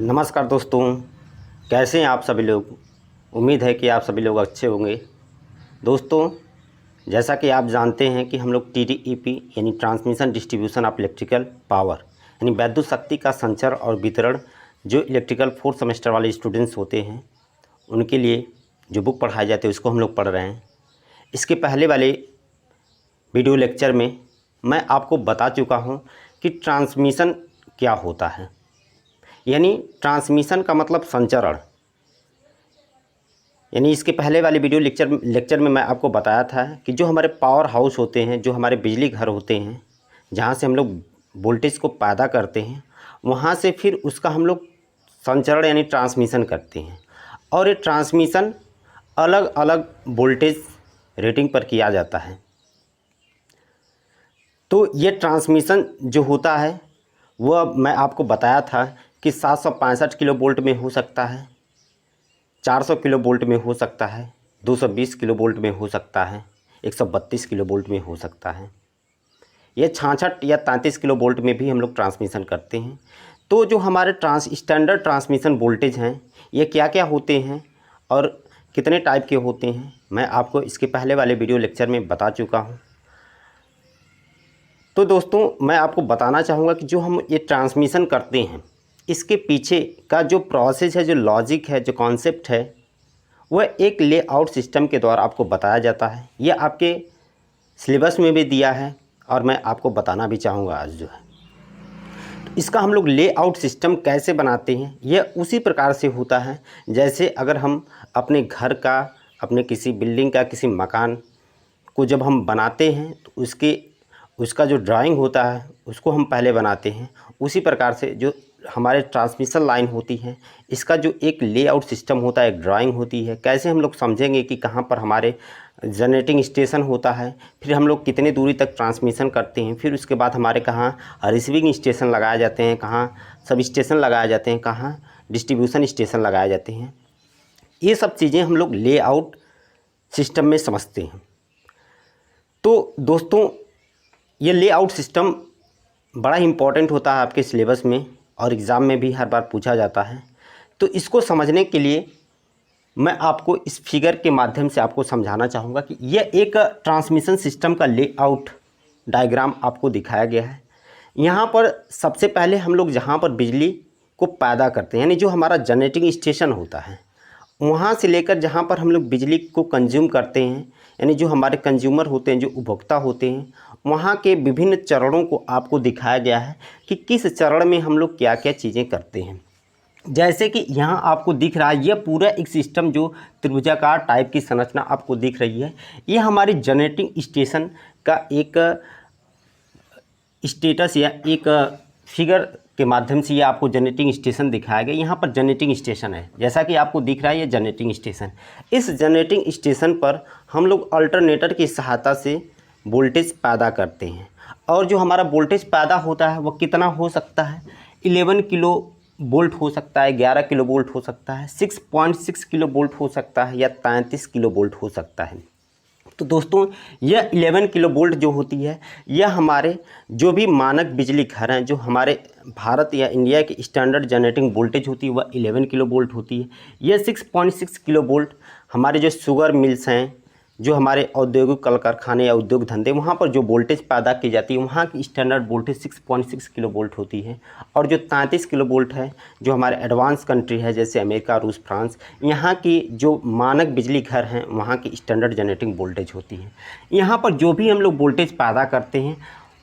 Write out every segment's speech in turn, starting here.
नमस्कार दोस्तों, कैसे हैं आप सभी लोग। उम्मीद है कि आप सभी लोग अच्छे होंगे। दोस्तों, जैसा कि आप जानते हैं कि हम लोग TDEP यानी transmission distribution of electrical power यानी विद्युत शक्ति का संचरण और वितरण जो इलेक्ट्रिकल फोर्थ सेमेस्टर वाले स्टूडेंट्स होते हैं उनके लिए जो बुक पढ़ाई जाती है उसको हम लोग पढ़ रहे हैं। इसके पहले वाले वीडियो लेक्चर में मैं आपको बता चुका हूँ कि ट्रांसमिशन क्या होता है। यानी ट्रांसमिशन का मतलब संचरण। यानी इसके पहले वाले वीडियो लेक्चर में मैं आपको बताया था कि जो हमारे पावर हाउस होते हैं, जो हमारे बिजली घर होते हैं, जहाँ से हम लोग वोल्टेज को पैदा करते हैं, वहाँ से फिर उसका हम लोग संचरण यानी ट्रांसमिशन करते हैं। और ये ट्रांसमिशन अलग अलग वोल्टेज रेटिंग पर किया जाता है। तो ये ट्रांसमिशन जो होता है वह मैं आपको बताया था कि 765 किलो वोल्ट में हो सकता है, 400 किलो वोल्ट में हो सकता है, 220 किलो वोल्ट में हो सकता है, 132 किलो वोल्ट में हो सकता है। ये 66 या 33 किलो वोल्ट में भी हम लोग ट्रांसमिशन करते हैं। तो जो हमारे स्टैंडर्ड ट्रांसमिशन वोल्टेज हैं ये क्या क्या होते हैं और कितने टाइप के होते हैं मैं आपको इसके पहले वाले वीडियो लेक्चर में बता चुका हूँ। तो दोस्तों, मैं आपको बताना चाहूँगा कि जो हम ये ट्रांसमिशन करते हैं इसके पीछे का जो प्रोसेस है, जो लॉजिक है, जो कॉन्सेप्ट है, वह एक लेआउट सिस्टम के द्वारा आपको बताया जाता है। यह आपके सिलेबस में भी दिया है और मैं आपको बताना भी चाहूँगा आज जो है। तो इसका हम लोग लेआउट सिस्टम कैसे बनाते हैं, यह उसी प्रकार से होता है जैसे अगर हम अपने घर का, अपने किसी बिल्डिंग का, किसी मकान को जब हम बनाते हैं तो उसका जो ड्राइंग होता है उसको हम पहले बनाते हैं। उसी प्रकार से जो हमारे ट्रांसमिशन लाइन होती है इसका जो एक लेआउट सिस्टम होता है, एक ड्राइंग होती है। कैसे हम लोग समझेंगे कि कहाँ पर हमारे जनरेटिंग स्टेशन होता है, फिर हम लोग कितनी दूरी तक ट्रांसमिशन करते हैं, फिर उसके बाद हमारे कहाँ रिसीविंग स्टेशन लगाए जाते हैं, कहाँ सब स्टेशन लगाए जाते हैं, कहाँ डिस्ट्रीब्यूशन स्टेशन लगाए जाते हैं। ये सब चीज़ें हम लोग लेआउट सिस्टम में समझते हैं। तो दोस्तों, ये लेआउट सिस्टम बड़ा इम्पॉर्टेंट होता है आपके सिलेबस में और एग्ज़ाम में भी हर बार पूछा जाता है। तो इसको समझने के लिए मैं आपको इस फिगर के माध्यम से आपको समझाना चाहूँगा कि यह एक ट्रांसमिशन सिस्टम का लेआउट डायग्राम आपको दिखाया गया है। यहाँ पर सबसे पहले हम लोग जहाँ पर बिजली को पैदा करते हैं यानी जो हमारा जनरेटिंग स्टेशन होता है, वहाँ से लेकर जहाँ पर हम लोग बिजली को कंज्यूम करते हैं यानी जो हमारे कंज्यूमर होते हैं, जो उपभोक्ता होते हैं, वहाँ के विभिन्न चरणों को आपको दिखाया गया है कि किस चरण में हम लोग क्या क्या चीज़ें करते हैं। जैसे कि यहाँ आपको दिख रहा है, यह पूरा एक सिस्टम जो त्रिभुजाकार टाइप की संरचना आपको दिख रही है, ये हमारी जनरेटिंग स्टेशन का एक स्टेटस या एक फिगर के माध्यम से ये आपको जनरेटिंग स्टेशन दिखाया गया। यहाँ पर जनरेटिंग स्टेशन है, जैसा कि आपको दिख रहा है ये जनरेटिंग स्टेशन। इस जनरेटिंग स्टेशन पर हम लोग अल्टरनेटर की सहायता से वोल्टेज पैदा करते हैं। और जो हमारा वोल्टेज पैदा होता है वो कितना हो सकता है, 11 किलो वोल्ट हो सकता है, 11 किलो वोल्ट हो सकता है, 6.6 किलो वोल्ट हो सकता है या 33 किलो वोल्ट हो सकता है। तो दोस्तों, यह 11 किलो वोल्ट जो होती है यह हमारे जो भी मानक बिजली घर हैं, जो हमारे भारत या इंडिया की स्टैंडर्ड जनरेटिंग वोल्टेज होती है वह 11 किलो वोल्ट होती है। यह 6.6 किलो वोल्ट हमारे जो शुगर मिल्स हैं, जो हमारे औद्योगिक कल कारखाने या उद्योग धंधे, वहाँ पर जो वोल्टेज पैदा की जाती है वहाँ की स्टैंडर्ड वोल्टेज 6.6 किलो वोल्ट होती है। और जो 33 किलो वोल्ट है जो हमारे एडवांस कंट्री है जैसे अमेरिका, रूस, फ्रांस, यहाँ की जो मानक बिजली घर हैं वहाँ की स्टैंडर्ड जनरेटिंग वोल्टेज होती है। यहाँ पर जो भी हम लोग वोल्टेज पैदा करते हैं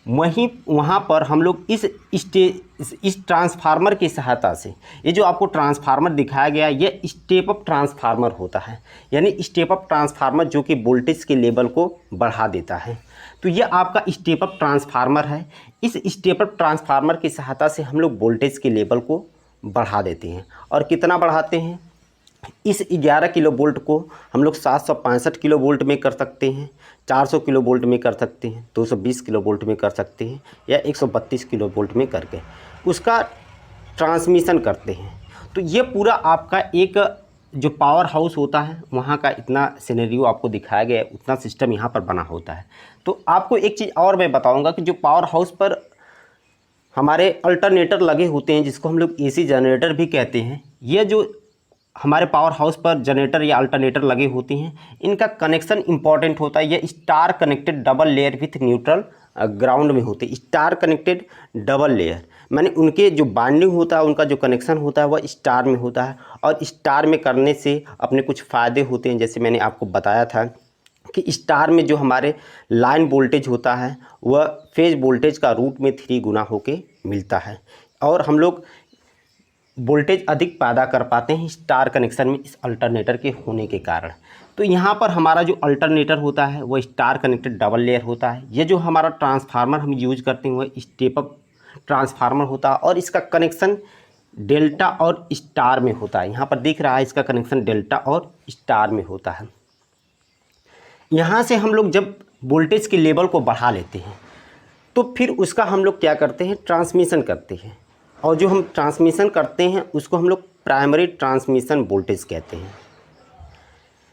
वहाँ पर हम लोग इस ट्रांसफार्मर की सहायता से, ये जो आपको ट्रांसफार्मर दिखाया गया ये स्टेप अप ट्रांसफार्मर होता है। यानी स्टेप अप ट्रांसफार्मर जो कि वोल्टेज के लेवल को बढ़ा देता है। तो ये आपका स्टेप अप ट्रांसफार्मर है। इस स्टेप अप ट्रांसफार्मर की सहायता से हम लोग वोल्टेज के लेवल को बढ़ा देते हैं। और कितना बढ़ाते हैं, इस 11 किलो वोल्ट को हम लोग 765 किलो वोल्ट में कर सकते हैं, 400 किलो वोल्ट में कर सकते हैं, 220 किलो वोल्ट में कर सकते हैं या 132 किलो वोल्ट में करके उसका ट्रांसमिशन करते हैं। तो ये पूरा आपका एक जो पावर हाउस होता है वहाँ का इतना सिनेरियो आपको दिखाया गया है, उतना सिस्टम यहाँ पर बना होता है। तो आपको एक चीज़ और मैं बताऊँगा कि जो पावर हाउस पर हमारे अल्टरनेटर लगे होते हैं जिसको हम लोग एसी जनरेटर भी कहते हैं। ये जो हमारे पावर हाउस पर जनरेटर या अल्टरनेटर लगे होते हैं, इनका कनेक्शन इंपॉर्टेंट होता है। ये star connected double layer with neutral ground में होते हैं। स्टार कनेक्टेड डबल लेयर माने उनके जो बाइंडिंग होता है, उनका जो कनेक्शन होता है वह स्टार में होता है। और स्टार में करने से अपने कुछ फ़ायदे होते हैं, जैसे मैंने आपको बताया था कि स्टार में जो हमारे लाइन वोल्टेज होता है वह फेज वोल्टेज का रूट में 3 गुना होके मिलता है, और हम लोग वोल्टेज अधिक पैदा कर पाते हैं स्टार कनेक्शन में इस अल्टरनेटर के होने के कारण। तो यहाँ पर हमारा जो अल्टरनेटर होता है वह स्टार कनेक्टेड डबल लेयर होता है। ये जो हमारा ट्रांसफार्मर हम यूज करते हैं वह स्टेप अप ट्रांसफार्मर होता है, और इसका कनेक्शन डेल्टा और स्टार में होता है। यहाँ पर दिख रहा है इसका कनेक्शन डेल्टा और स्टार में होता है। यहाँ से हम लोग जब वोल्टेज के लेवल को बढ़ा लेते हैं तो फिर उसका हम लोग क्या करते हैं, ट्रांसमिशन करते हैं। और जो हम ट्रांसमिशन करते हैं उसको हम लोग प्राइमरी ट्रांसमिशन वोल्टेज कहते हैं।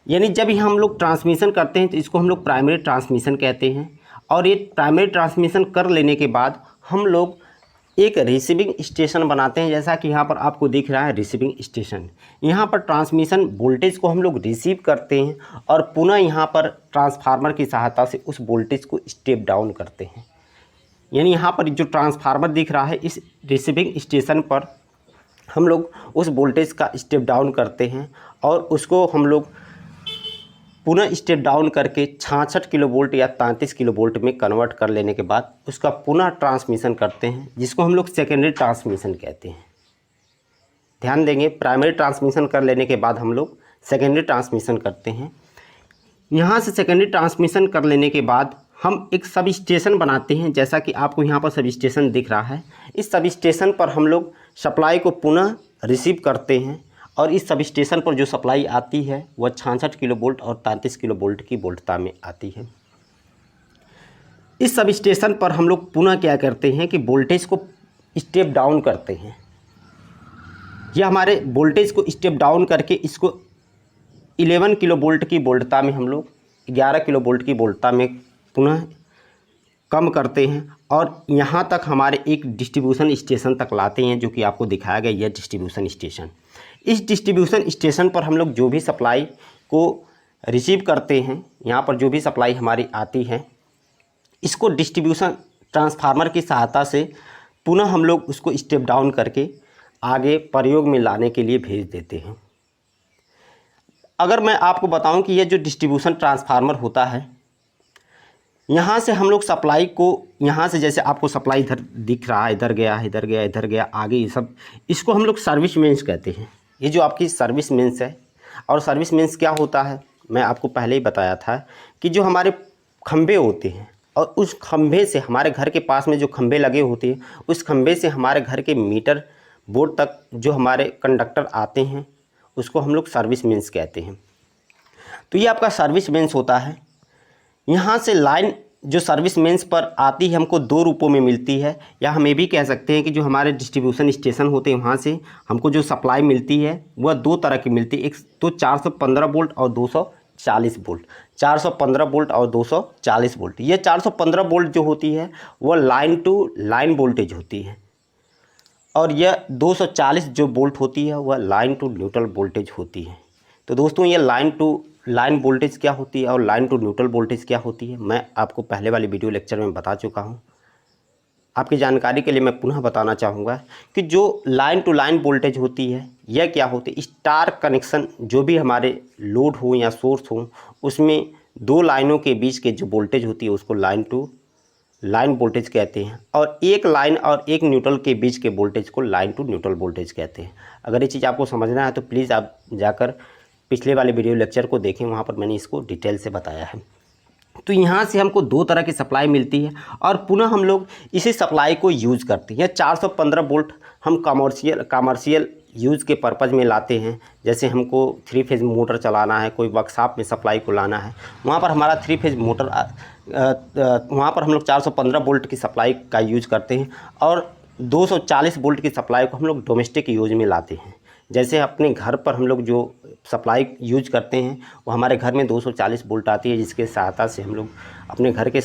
यानी जब ही हम लोग ट्रांसमिशन करते हैं तो इसको हम लोग प्राइमरी ट्रांसमिशन कहते हैं। और ये प्राइमरी ट्रांसमिशन कर लेने के बाद हम लोग एक रिसीविंग स्टेशन बनाते हैं, जैसा कि यहाँ पर आपको दिख रहा है रिसीविंग स्टेशन। यहाँ पर ट्रांसमिशन वोल्टेज को हम लोग रिसीव करते हैं और पुनः यहाँ पर ट्रांसफार्मर की सहायता से उस वोल्टेज को स्टेप डाउन करते हैं। यानी यहाँ पर जो ट्रांसफार्मर दिख रहा है, इस रिसीविंग स्टेशन पर हम लोग उस वोल्टेज का स्टेप डाउन करते हैं और उसको हम लोग पुनः स्टेप डाउन करके 66 किलोवोल्ट या 33 किलोवोल्ट में कन्वर्ट कर लेने के बाद उसका पुनः ट्रांसमिशन करते हैं, जिसको हम लोग सेकेंडरी ट्रांसमिशन कहते हैं। ध्यान देंगे, प्राइमरी ट्रांसमिशन कर लेने के बाद हम लोग सेकेंडरी ट्रांसमिशन करते हैं। यहाँ से सेकेंडरी ट्रांसमिशन कर लेने के बाद हम एक सब स्टेशन बनाते हैं, जैसा कि आपको यहाँ पर सब स्टेशन दिख रहा है। इस सब स्टेशन पर हम लोग सप्लाई को पुनः रिसीव करते हैं, और इस सब स्टेशन पर जो सप्लाई आती है वह 66 किलोवोल्ट और 33 किलोवोल्ट की वोल्टता में आती है। इस सब स्टेशन पर हम लोग पुनः क्या करते हैं कि वोल्टेज को स्टेप डाउन करते हैं। यह हमारे वोल्टेज को स्टेप डाउन करके इसको 11 किलोवोल्ट की वोल्टता में हम लोग 11 किलोवोल्ट की वोल्टता में पुनः कम करते हैं, और यहाँ तक हमारे एक डिस्ट्रीब्यूशन स्टेशन तक लाते हैं, जो कि आपको दिखाया गया यह डिस्ट्रीब्यूशन स्टेशन। इस डिस्ट्रीब्यूशन स्टेशन पर हम लोग जो भी सप्लाई को रिसीव करते हैं, यहाँ पर जो भी सप्लाई हमारी आती है, इसको डिस्ट्रीब्यूशन ट्रांसफार्मर की सहायता से पुनः हम लोग उसको स्टेप डाउन करके आगे प्रयोग में लाने के लिए भेज देते हैं। अगर मैं आपको बताऊं कि यह जो डिस्ट्रीब्यूशन ट्रांसफार्मर होता है, यहाँ से हम लोग सप्लाई को, यहाँ से जैसे आपको सप्लाई इधर दिख रहा है, इधर गया, इधर गया, इधर गया, आगे ये सब, इसको हम लोग सर्विस मेंस कहते हैं। ये जो आपकी सर्विस मेंस है, और सर्विस मेंस क्या होता है मैं आपको पहले ही बताया था कि जो हमारे खंभे होते हैं, और उस खंभे से हमारे घर के पास में जो खंभे लगे होते हैं, उस खंभे से हमारे घर के मीटर बोर्ड तक जो हमारे कंडक्टर आते हैं उसको हम लोग सर्विस मेंस कहते हैं। तो ये आपका सर्विस मेंस होता है। यहाँ से लाइन जो सर्विस मेंस पर आती है हमको 2 रूपों में मिलती है, या हम ये भी कह सकते हैं कि जो हमारे डिस्ट्रीब्यूशन स्टेशन होते हैं वहाँ से हमको जो सप्लाई मिलती है वह 2 तरह की मिलती है। एक तो 415 वोल्ट और 240 वोल्ट। 415 वोल्ट और 240 वोल्ट। ये 415 वोल्ट जो होती है वह लाइन टू लाइन वोल्टेज होती है, और यह 240 जो वोल्ट होती है वह लाइन टू न्यूट्रल वोल्टेज होती है। तो दोस्तों, ये लाइन टू लाइन वोल्टेज क्या होती है और लाइन टू न्यूट्रल वोल्टेज क्या होती है, मैं आपको पहले वाली वीडियो लेक्चर में बता चुका हूं। आपकी जानकारी के लिए मैं पुनः बताना चाहूँगा कि जो लाइन टू लाइन वोल्टेज होती है यह क्या होती है। स्टार कनेक्शन जो भी हमारे लोड हो या सोर्स हो, उसमें 2 लाइनों के बीच के जो वोल्टेज होती है उसको लाइन टू लाइन वोल्टेज कहते हैं, और एक लाइन और एक न्यूट्रल के बीच के वोल्टेज को लाइन टू न्यूट्रल वोल्टेज कहते हैं। अगर ये चीज़ आपको समझना है तो प्लीज़ आप जाकर पिछले वाले वीडियो लेक्चर को देखें, वहाँ पर मैंने इसको डिटेल से बताया है। तो यहाँ से हमको 2 तरह की सप्लाई मिलती है, और पुनः हम लोग इसी सप्लाई को यूज़ करते हैं। 415 वोल्ट हम कमर्शियल यूज़ के पर्पज़ में लाते हैं। जैसे हमको 3 फेज मोटर चलाना है, कोई वर्कशॉप में सप्लाई को लाना है, वहाँ पर हमारा 3 फेज मोटर वहाँ पर हम लोग 415 वोल्ट की सप्लाई का यूज़ करते हैं, और 240 वोल्ट की सप्लाई को हम लोग डोमेस्टिक यूज में लाते हैं। जैसे अपने घर पर हम लोग जो सप्लाई यूज करते हैं वो हमारे घर में 240 वोल्ट आती है, जिसके सहायता से हम लोग अपने घर के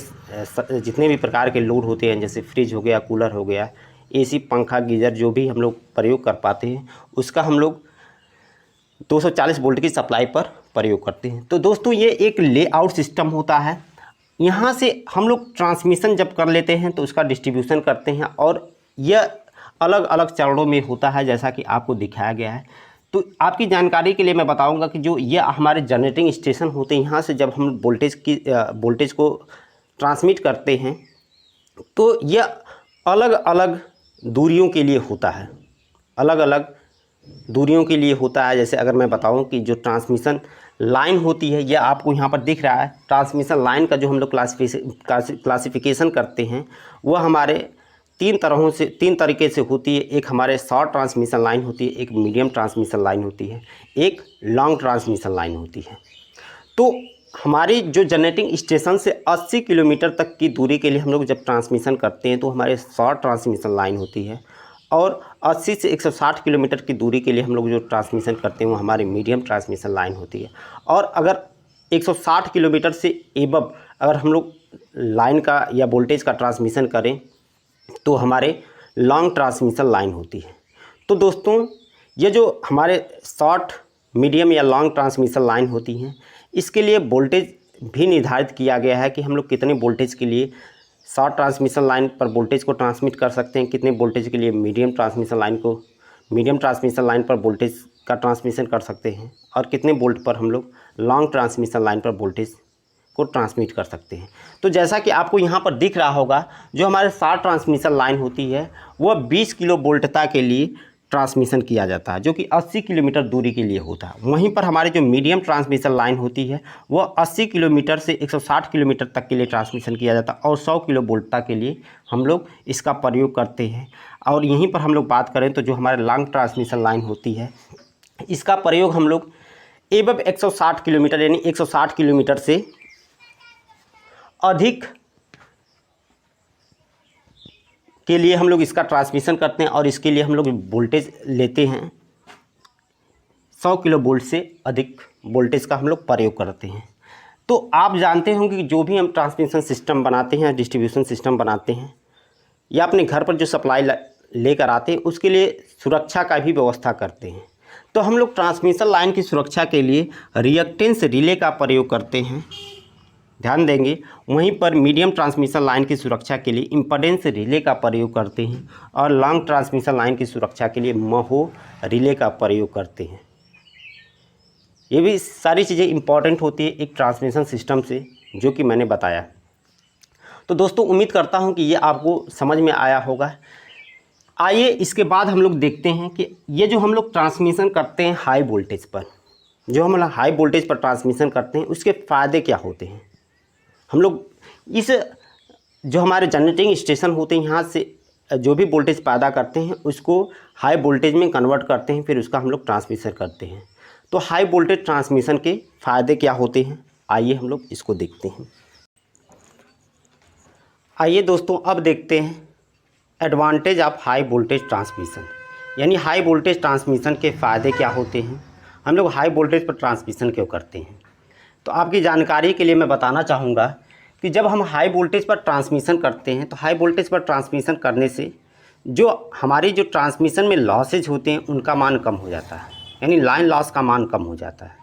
जितने भी प्रकार के लोड होते हैं, जैसे फ्रिज हो गया, कूलर हो गया, एसी, पंखा, गीज़र जो भी हम लोग प्रयोग कर पाते हैं उसका हम लोग 240 वोल्ट की सप्लाई पर प्रयोग करते हैं। तो दोस्तों ये एक लेआउट सिस्टम होता है। यहाँ से हम लोग ट्रांसमिशन जब कर लेते हैं तो उसका डिस्ट्रीब्यूशन करते हैं और यह अलग अलग चरणों में होता है जैसा कि आपको दिखाया गया है। तो आपकी जानकारी के लिए मैं बताऊंगा कि जो ये हमारे जनरेटिंग स्टेशन होते हैं, यहाँ से जब हम वोल्टेज को ट्रांसमिट करते हैं तो यह अलग अलग दूरियों के लिए होता है, अलग अलग दूरियों के लिए होता है। जैसे अगर मैं बताऊं कि जो ट्रांसमिशन लाइन होती है, यह आपको यहाँ पर दिख रहा है। ट्रांसमिशन लाइन का जो हम लोग क्लासिफिकेशन करते हैं वह हमारे तीन तरीके से होती है। एक हमारे शॉर्ट ट्रांसमिशन लाइन होती है, एक मीडियम ट्रांसमिशन लाइन होती है, एक लॉन्ग ट्रांसमिशन लाइन होती है। तो हमारी जो जनरेटिंग स्टेशन से 80 किलोमीटर तक की दूरी के लिए हम लोग जब ट्रांसमिशन करते हैं तो हमारे शॉर्ट ट्रांसमिशन लाइन होती है, और 80 से 160 किलोमीटर की दूरी के लिए हम लोग जो ट्रांसमिशन करते हैं वो हमारी मीडियम ट्रांसमिशन लाइन होती है। और अगर 160 किलोमीटर से एबव अगर हम लोग लाइन का या वोल्टेज का ट्रांसमिशन करें तो हमारे लॉन्ग ट्रांसमिशन लाइन होती है। तो दोस्तों ये जो हमारे शॉर्ट, मीडियम या लॉन्ग ट्रांसमिशन लाइन होती हैं, इसके लिए वोल्टेज भी निर्धारित किया गया है कि हम लोग कितने वोल्टेज के लिए शॉर्ट ट्रांसमिशन लाइन पर वोल्टेज को ट्रांसमिट कर सकते हैं, कितने वोल्टेज के लिए मीडियम ट्रांसमिशन लाइन पर वोल्टेज का ट्रांसमिशन कर सकते हैं, और कितने वोल्ट पर हम लोग लॉन्ग ट्रांसमिशन लाइन पर वोल्टेज को ट्रांसमिट कर सकते हैं। तो जैसा कि आपको यहाँ पर दिख रहा होगा, जो हमारे शॉर्ट ट्रांसमिशन लाइन होती है वह 20 किलो वोल्टता के लिए ट्रांसमिशन किया जाता है, जो कि 80 किलोमीटर दूरी के लिए होता है। वहीं पर हमारे जो मीडियम ट्रांसमिशन लाइन होती है वह 80 किलोमीटर से 160 किलोमीटर तक के लिए ट्रांसमिशन किया जाता है, और 100 किलो वोल्टता के लिए हम लोग इसका प्रयोग करते हैं। और यहीं पर हम लोग बात करें तो जो हमारे लॉन्ग ट्रांसमिशन लाइन होती है इसका प्रयोग हम लोग एबव 160 किलोमीटर यानी 160 किलोमीटर से अधिक के लिए हम लोग इसका ट्रांसमिशन करते हैं, और इसके लिए हम लोग वोल्टेज लेते हैं 100 किलो वोल्ट से अधिक वोल्टेज का हम लोग प्रयोग करते हैं। तो आप जानते होंगे कि जो भी हम ट्रांसमिशन सिस्टम बनाते हैं, डिस्ट्रीब्यूशन सिस्टम बनाते हैं, या अपने घर पर जो सप्लाई लेकर आते हैं उसके लिए सुरक्षा का भी व्यवस्था करते हैं। तो हम लोग ट्रांसमिशन लाइन की सुरक्षा के लिए रिएक्टेंस रिले का प्रयोग करते हैं, ध्यान देंगे। वहीं पर मीडियम ट्रांसमिशन लाइन की सुरक्षा के लिए इम्पीडेंस रिले का प्रयोग करते हैं, और लॉन्ग ट्रांसमिशन लाइन की सुरक्षा के लिए महो रिले का प्रयोग करते हैं। ये भी सारी चीज़ें इंपॉर्टेंट होती है एक ट्रांसमिशन सिस्टम से, जो कि मैंने बताया। तो दोस्तों उम्मीद करता हूँ कि ये आपको समझ में आया होगा। आइए इसके बाद हम लोग देखते हैं कि ये जो हम लोग ट्रांसमिशन करते हैं हाई वोल्टेज पर, जो हम लोग हाई वोल्टेज पर ट्रांसमिशन करते हैं उसके फ़ायदे क्या होते हैं। हम लोग इस जो हमारे जनरेटिंग स्टेशन होते हैं यहाँ से जो भी वोल्टेज पैदा करते हैं उसको हाई वोल्टेज में कन्वर्ट करते हैं, फिर उसका हम लोग ट्रांसमिशन करते हैं। तो हाई वोल्टेज ट्रांसमिशन के फ़ायदे क्या होते हैं, आइए हम लोग इसको देखते हैं। आइए दोस्तों अब देखते हैं advantage of high voltage transmission, यानी हाई वोल्टेज ट्रांसमिशन के फ़ायदे क्या होते हैं, हम लोग हाई वोल्टेज पर ट्रांसमिशन क्यों करते हैं। तो आपकी जानकारी के लिए मैं बताना चाहूँगा कि जब हम हाई वोल्टेज पर ट्रांसमिशन करते हैं तो हाई वोल्टेज पर ट्रांसमिशन करने से जो हमारी जो ट्रांसमिशन में लॉसेज होते हैं उनका मान कम हो जाता है, यानी लाइन लॉस का मान कम हो जाता है।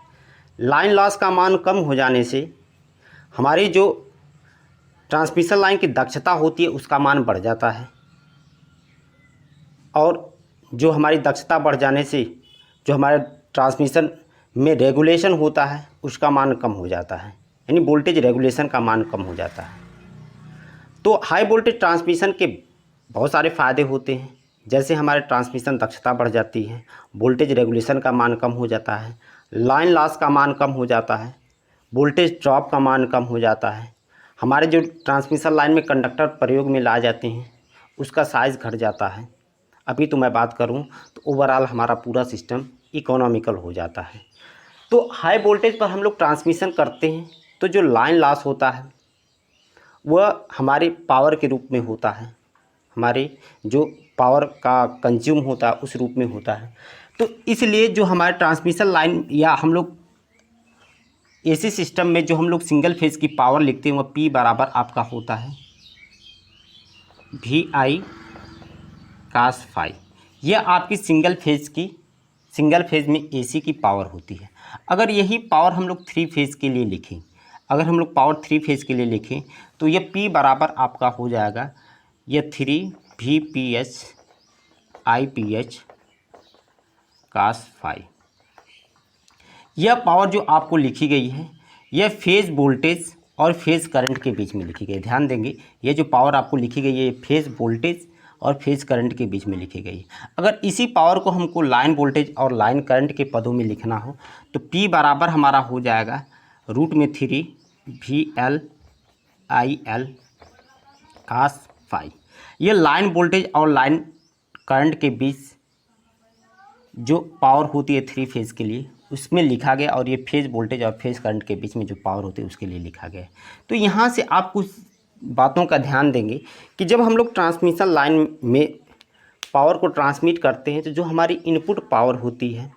लाइन लॉस का मान कम हो जाने से हमारी जो ट्रांसमिशन लाइन की दक्षता होती है उसका मान बढ़ जाता है, और जो हमारी दक्षता बढ़ जाने से जो हमारे ट्रांसमिशन में रेगुलेशन होता है उसका मान कम हो जाता है, यानी वोल्टेज रेगुलेशन का मान कम हो जाता है। तो हाई वोल्टेज ट्रांसमिशन के बहुत सारे फ़ायदे होते हैं, जैसे हमारे ट्रांसमिशन दक्षता बढ़ जाती है, वोल्टेज रेगुलेशन का मान कम हो जाता है, लाइन लॉस का मान कम हो जाता है, वोल्टेज ड्रॉप का मान कम हो जाता है, हमारे जो ट्रांसमिशन लाइन में कंडक्टर प्रयोग में लाए जाते हैं उसका साइज़ घट जाता है। अभी तो मैं बात करूं तो ओवरऑल हमारा पूरा सिस्टम इकोनॉमिकल हो जाता है। तो हाई वोल्टेज पर हम लोग ट्रांसमिशन करते हैं तो जो लाइन लॉस होता है वह हमारे पावर के रूप में होता है, हमारे जो पावर का कंज्यूम होता है उस रूप में होता है। तो इसलिए जो हमारे ट्रांसमिशन लाइन या हम लोग एसी सिस्टम में जो हम लोग सिंगल फेज़ की पावर लिखते हैं वह P बराबर आपका होता है VI cos फाई। यह आपकी सिंगल फेज में AC की पावर होती है। अगर यही पावर हम लोग 3 फेज के लिए लिखें, अगर हम लोग पावर 3 फेज के लिए लिखें तो यह P बराबर आपका हो जाएगा यह 3 VPH IPH cos फाई। यह पावर जो आपको लिखी गई है यह फेज वोल्टेज और फेज करंट के बीच में लिखी गई है। ध्यान देंगे, ये जो पावर आपको लिखी गई है ये फेज वोल्टेज और फेज करंट के बीच में लिखी गई है। अगर इसी पावर को हमको लाइन वोल्टेज और लाइन करंट के पदों में लिखना हो तो P बराबर हमारा हो जाएगा √3 VL IL cos फाई। ये लाइन वोल्टेज और लाइन करंट के बीच जो पावर होती है 3 फेज के लिए उसमें लिखा गया, और ये फेज वोल्टेज और फेज करंट के बीच में जो पावर होती है उसके लिए लिखा गया है। तो यहाँ से आप कुछ बातों का ध्यान देंगे कि जब हम लोग ट्रांसमिशन लाइन में पावर को ट्रांसमिट करते हैं तो जो हमारी इनपुट पावर होती है,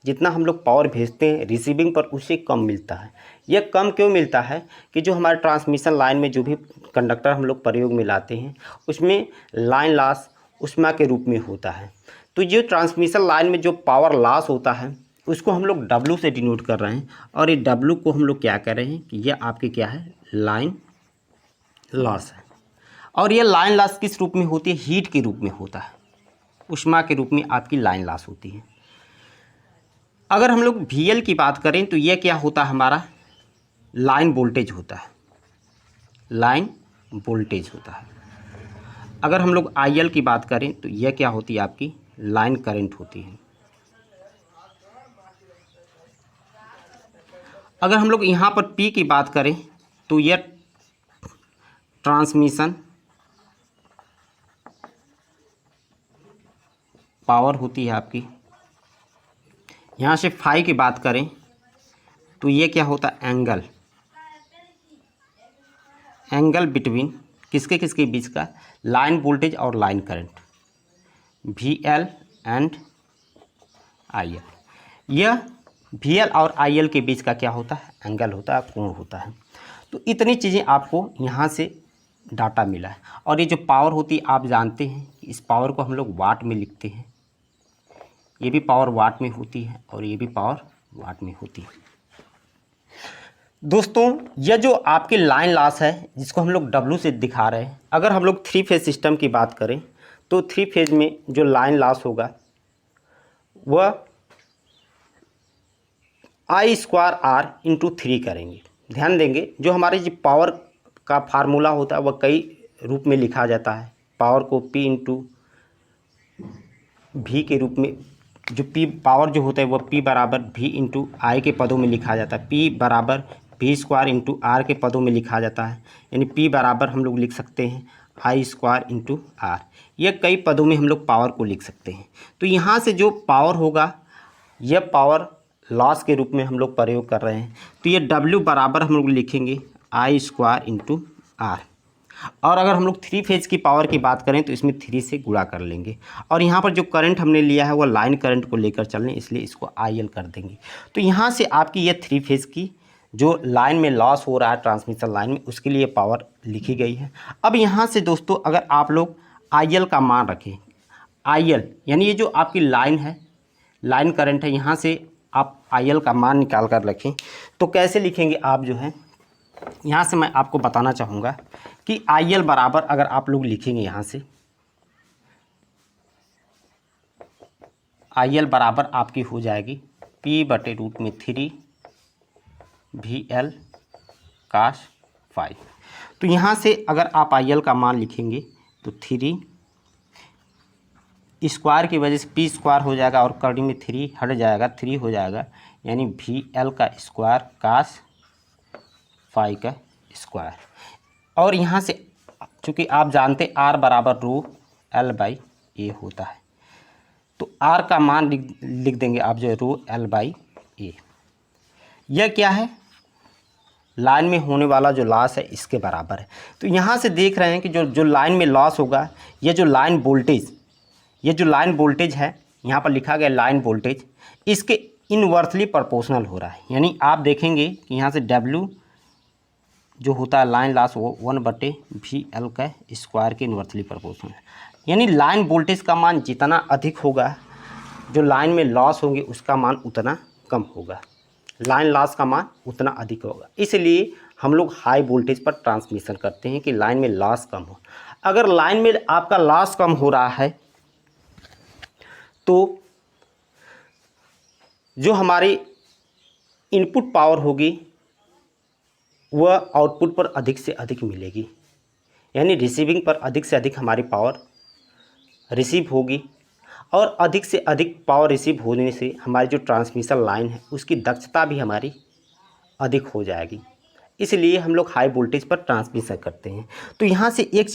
जितना हम लोग पावर भेजते हैं रिसीविंग पर उससे कम मिलता है। यह कम क्यों मिलता है कि जो हमारे ट्रांसमिशन लाइन में जो भी कंडक्टर हम लोग प्रयोग में लाते हैं उसमें लाइन लॉस ऊष्मा के रूप में होता है। तो ये ट्रांसमिशन लाइन में जो पावर लॉस होता है उसको हम लोग W से डिनोट कर रहे हैं, और ये W को हम लोग क्या कर रहे हैं कि यह आपके क्या है, लाइन लॉस है। और ये लाइन लॉस किस रूप में होती है, हीट के रूप में होता है, ऊष्मा के रूप में आपकी लाइन लॉस होती है। अगर हम लोग VL की बात करें तो यह क्या होता है, हमारा लाइन वोल्टेज होता है, लाइन वोल्टेज होता है। अगर हम लोग IL की बात करें तो यह क्या होती है, आपकी लाइन करंट होती है। अगर हम लोग यहाँ पर P की बात करें तो यह ट्रांसमिशन पावर होती है आपकी। यहाँ से फाई की बात करें तो ये क्या होता है, एंगल बिटवीन किसके किसके बीच का, लाइन वोल्टेज और line current, VL and IL। यह VL और IL के बीच का क्या होता है, एंगल होता है, कोण होता है। तो इतनी चीज़ें आपको यहाँ से डाटा मिला है। और ये जो पावर होती है आप जानते हैं कि इस पावर को हम लोग वाट में लिखते हैं। ये भी पावर वाट में होती है और ये भी पावर वाट में होती है। दोस्तों, यह जो आपकी लाइन लॉस है जिसको हम लोग W से दिखा रहे हैं, अगर हम लोग 3 फेज सिस्टम की बात करें तो 3 फेज में जो लाइन लॉस होगा वह I² R × 3 करेंगे। ध्यान देंगे, जो हमारे जो पावर का फार्मूला होता है वह कई रूप में लिखा जाता है। पावर को P × V के रूप में, जो P पावर जो होता है वह P बराबर V × I के पदों में लिखा जाता है। P बराबर V² × R के पदों में लिखा जाता है। यानी P बराबर हम लोग लिख सकते हैं I² × R। यह कई पदों में हम लोग पावर को लिख सकते हैं। तो यहाँ से जो पावर होगा यह पावर लॉस के रूप में हम लोग प्रयोग कर रहे हैं। तो ये W बराबर हम लोग लिखेंगे I² × R। और अगर हम लोग 3 फेज की पावर की बात करें तो इसमें 3 से गुणा कर लेंगे। और यहाँ पर जो करंट हमने लिया है वो लाइन करंट को लेकर चल रहे हैं, इसलिए इसको IL कर देंगे। तो यहाँ से आपकी ये 3 फेज की जो लाइन में लॉस हो रहा है ट्रांसमिशन लाइन में, उसके लिए पावर लिखी गई है। अब यहाँ से दोस्तों अगर आप लोग IL का मान रखें, IL यानी ये जो आपकी लाइन है, लाइन करंट है, यहाँ से आप IL का मान निकाल कर रखें तो कैसे लिखेंगे आप, जो है यहाँ से मैं आपको बताना चाहूँगा कि IL बराबर अगर आप लोग लिखेंगे, यहाँ से IL बराबर आपकी हो जाएगी P/√3 VL cos फाई। तो यहाँ से अगर आप IL का मान लिखेंगे तो 3 स्क्वायर की वजह से P² हो जाएगा और कड़ी में 3 हट जाएगा, 3 हो जाएगा, यानी VL का स्क्वायर cos फाई का स्क्वायर। और यहाँ से चूँकि आप जानते R बराबर ρL/A होता है, तो R का मान लिख देंगे आप, जो है ρL/A। यह क्या है, लाइन में होने वाला जो लॉस है इसके बराबर है। तो यहाँ से देख रहे हैं कि जो लाइन में लॉस होगा, ये जो लाइन वोल्टेज है, यहाँ पर लिखा गया लाइन वोल्टेज, इसके इनवर्सली प्रोपोर्शनल हो रहा है। यानी आप देखेंगे कि यहाँ से W जो होता है लाइन लॉस वो 1/VL का स्क्वायर के इनवर्सली प्रोपोर्शनल है। यानी लाइन वोल्टेज का मान जितना अधिक होगा, जो लाइन में लॉस होंगे उसका मान उतना कम होगा। लाइन लॉस का मान उतना अधिक होगा, इसलिए हम लोग हाई वोल्टेज पर ट्रांसमिशन करते हैं कि लाइन में लॉस कम हो। अगर लाइन में आपका लॉस कम हो रहा है तो जो हमारी इनपुट पावर होगी वह आउटपुट पर अधिक से अधिक मिलेगी, यानी रिसीविंग पर अधिक से अधिक हमारी पावर रिसीव होगी, और अधिक से अधिक पावर रिसीव होने से हमारी जो ट्रांसमिशन लाइन है उसकी दक्षता भी हमारी अधिक हो जाएगी। इसलिए हम लोग हाई वोल्टेज पर ट्रांसमिशन करते हैं। तो यहाँ से एक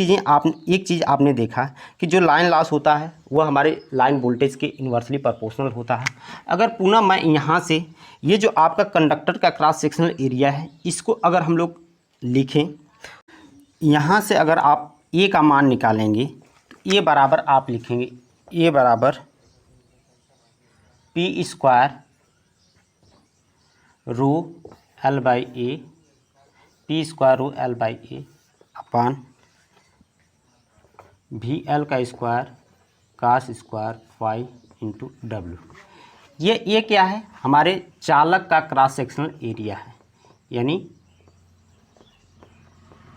चीज़ आपने देखा कि जो लाइन लॉस होता है वह हमारे लाइन वोल्टेज के इन्वर्सली प्रोपोर्शनल होता है। अगर पुनः मैं यहाँ से ये जो आपका कंडक्टर का क्रॉस सेक्शनल एरिया है इसको अगर हम लोग लिखें, यहाँ से अगर आप ए का मान निकालेंगे तो ए बराबर आप लिखेंगे ए बराबर P square rho L by A, P square rho L by A upon V L का square cos square phi into W. ये क्या है? हमारे चालक का क्रॉस सेक्शनल एरिया है, यानी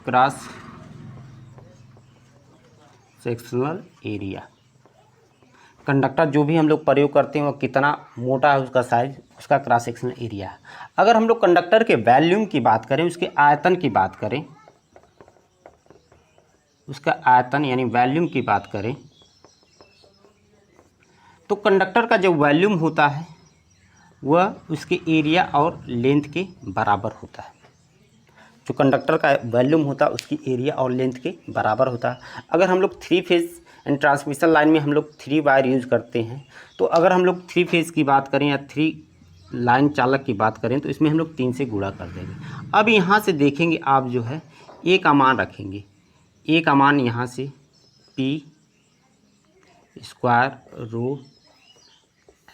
क्रॉस सेक्शनल एरिया। कंडक्टर जो भी हम लोग प्रयोग करते हैं वह कितना मोटा है उसका साइज, उसका क्रॉस सेक्शनल एरिया है। अगर हम लोग कंडक्टर के वॉल्यूम की बात करें, उसके आयतन की बात करें, उसका आयतन यानी वॉल्यूम की बात करें, तो कंडक्टर का जो वॉल्यूम होता है वह उसके एरिया और लेंथ के बराबर होता है। जो कंडक्टर का वॉल्यूम होता है उसकी एरिया और लेंथ के बराबर होता है। अगर हम लोग 3 फेज़ एंड ट्रांसमिशन लाइन में हम लोग 3 वायर यूज़ करते हैं, तो अगर हम लोग 3 फेज़ की बात करें या 3 लाइन चालक की बात करें तो इसमें हम लोग 3 से गुणा कर देंगे। अब यहाँ से देखेंगे आप जो है ए का मान रखेंगे, ए का मान यहाँ से पी स्क्वायर रो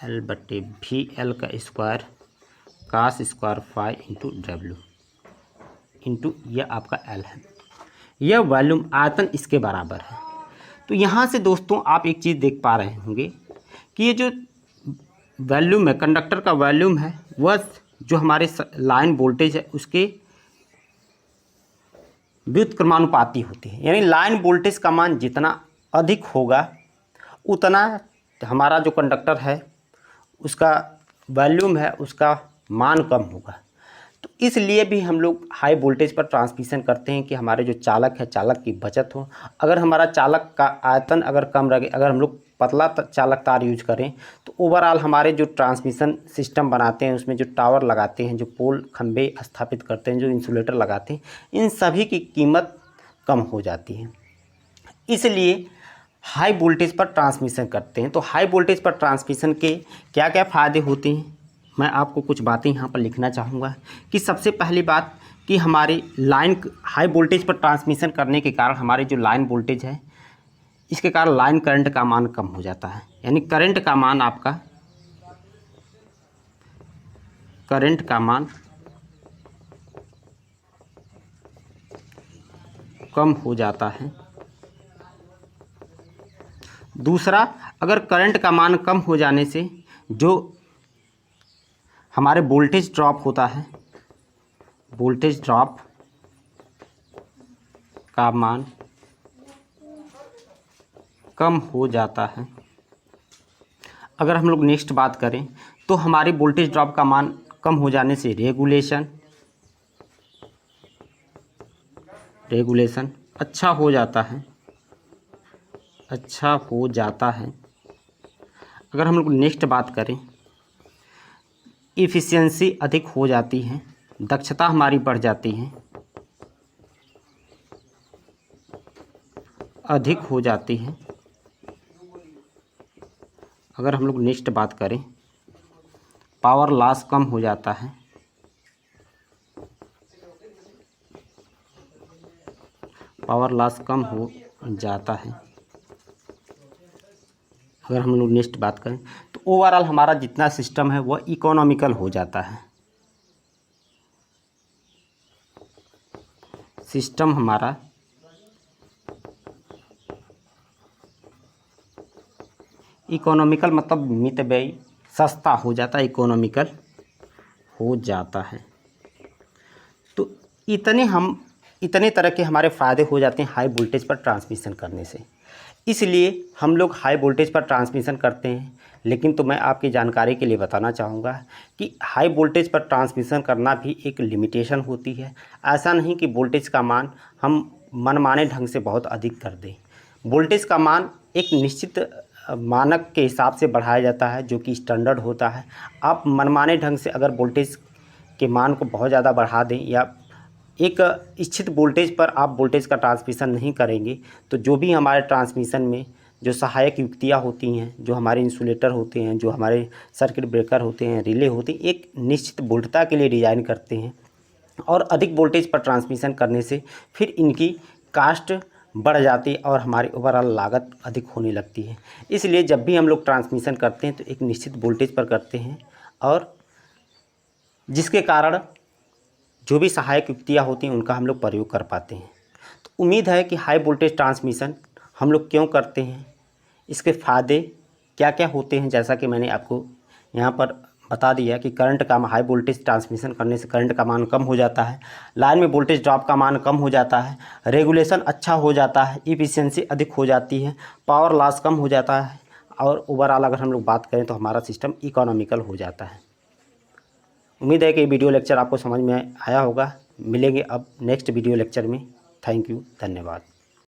एल बटे वी एल का square cos square phi into W into यह आपका एल है। यह वॉल्यूम आयतन इसके बराबर है। तो यहाँ से दोस्तों आप एक चीज़ देख पा रहे होंगे कि ये जो वॉल्यूम है, कंडक्टर का वॉल्यूम है, वह जो हमारे लाइन वोल्टेज है उसके व्युत्क्रमानुपाती होती है। यानी लाइन वोल्टेज का मान जितना अधिक होगा उतना हमारा जो कंडक्टर है उसका वॉल्यूम है उसका मान कम होगा। तो इसलिए भी हम लोग हाई वोल्टेज पर ट्रांसमिशन करते हैं कि हमारे जो चालक है चालक की बचत हो। अगर हमारा चालक का आयतन अगर कम रहे, अगर हम लोग पतला चालक तार यूज करें तो ओवरऑल हमारे जो ट्रांसमिशन सिस्टम बनाते हैं उसमें जो टावर लगाते हैं, जो पोल खंबे स्थापित करते हैं, जो इंसुलेटर लगाते हैं, इन सभी की कीमत कम हो जाती है। इसलिए हाई वोल्टेज पर ट्रांसमिशन करते हैं। तो हाई वोल्टेज पर ट्रांसमिशन के क्या क्या फ़ायदे होते हैं, मैं आपको कुछ बातें यहाँ पर लिखना चाहूँगा। कि सबसे पहली बात कि हमारी लाइन हाई वोल्टेज पर ट्रांसमिशन करने के कारण हमारे जो लाइन वोल्टेज है इसके कारण लाइन करंट का मान कम हो जाता है। यानी करंट का मान आपका कम हो जाता है। दूसरा, अगर करंट का मान कम हो जाने से जो हमारे वोल्टेज ड्रॉप होता है, वोल्टेज ड्रॉप का मान कम हो जाता है। अगर हम लोग नेक्स्ट बात करें तो हमारे वोल्टेज ड्रॉप का मान कम हो जाने से रेगुलेशन अच्छा हो जाता है। अगर हम लोग नेक्स्ट बात करें, इफ़िशियंसी अधिक हो जाती है, दक्षता हमारी बढ़ जाती है, अधिक हो जाती है। अगर हम लोग नेक्स्ट बात करें, पावर लॉस कम हो जाता है, अगर हम लोग नेक्स्ट बात करें तो ओवरऑल हमारा जितना सिस्टम है वह इकोनॉमिकल हो जाता है। सिस्टम हमारा इकोनॉमिकल मतलब मितव्ययी, सस्ता हो जाता है, इकोनॉमिकल हो जाता है। तो इतने तरह के हमारे फ़ायदे हो जाते हैं हाई वोल्टेज पर ट्रांसमिशन करने से। इसलिए हम लोग हाई वोल्टेज पर ट्रांसमिशन करते हैं। लेकिन तो मैं आपकी जानकारी के लिए बताना चाहूँगा कि हाई वोल्टेज पर ट्रांसमिशन करना भी एक लिमिटेशन होती है। ऐसा नहीं कि वोल्टेज का मान हम मनमाने ढंग से बहुत अधिक कर दें। वोल्टेज का मान एक निश्चित मानक के हिसाब से बढ़ाया जाता है, जो कि स्टैंडर्ड होता है। आप मनमाने ढंग से अगर वोल्टेज के मान को बहुत ज़्यादा बढ़ा दें या एक इच्छित वोल्टेज पर आप वोल्टेज का ट्रांसमिशन नहीं करेंगे, तो जो भी हमारे ट्रांसमिशन में जो सहायक युक्तियाँ होती हैं, जो हमारे इंसुलेटर होते हैं, जो हमारे सर्किट ब्रेकर होते हैं, रिले होते हैं, एक निश्चित वोल्टता के लिए डिज़ाइन करते हैं। और अधिक वोल्टेज पर ट्रांसमिशन करने से फिर इनकी कास्ट बढ़ जाती है और हमारी ओवरऑल लागत अधिक होने लगती है। इसलिए जब भी हम लोग ट्रांसमिशन करते हैं तो एक निश्चित वोल्टेज पर करते हैं, और जिसके कारण जो भी सहायक युक्तियाँ होती हैं उनका हम लोग प्रयोग कर पाते हैं। तो उम्मीद है कि हाई वोल्टेज ट्रांसमिशन हम लोग क्यों करते हैं, इसके फ़ायदे क्या क्या होते हैं, जैसा कि मैंने आपको यहाँ पर बता दिया कि करंट का हाई वोल्टेज ट्रांसमिशन करने से करंट का मान कम हो जाता है, लाइन में वोल्टेज ड्रॉप का मान कम हो जाता है, रेगुलेशन अच्छा हो जाता है, इफिशियंसी अधिक हो जाती है, पावर लॉस कम हो जाता है, और ओवरऑल अगर हम लोग बात करें तो हमारा सिस्टम इकोनॉमिकल हो जाता है। उम्मीद है कि वीडियो लेक्चर आपको समझ में आया होगा। मिलेंगे अब नेक्स्ट वीडियो लेक्चर में। थैंक यू, धन्यवाद।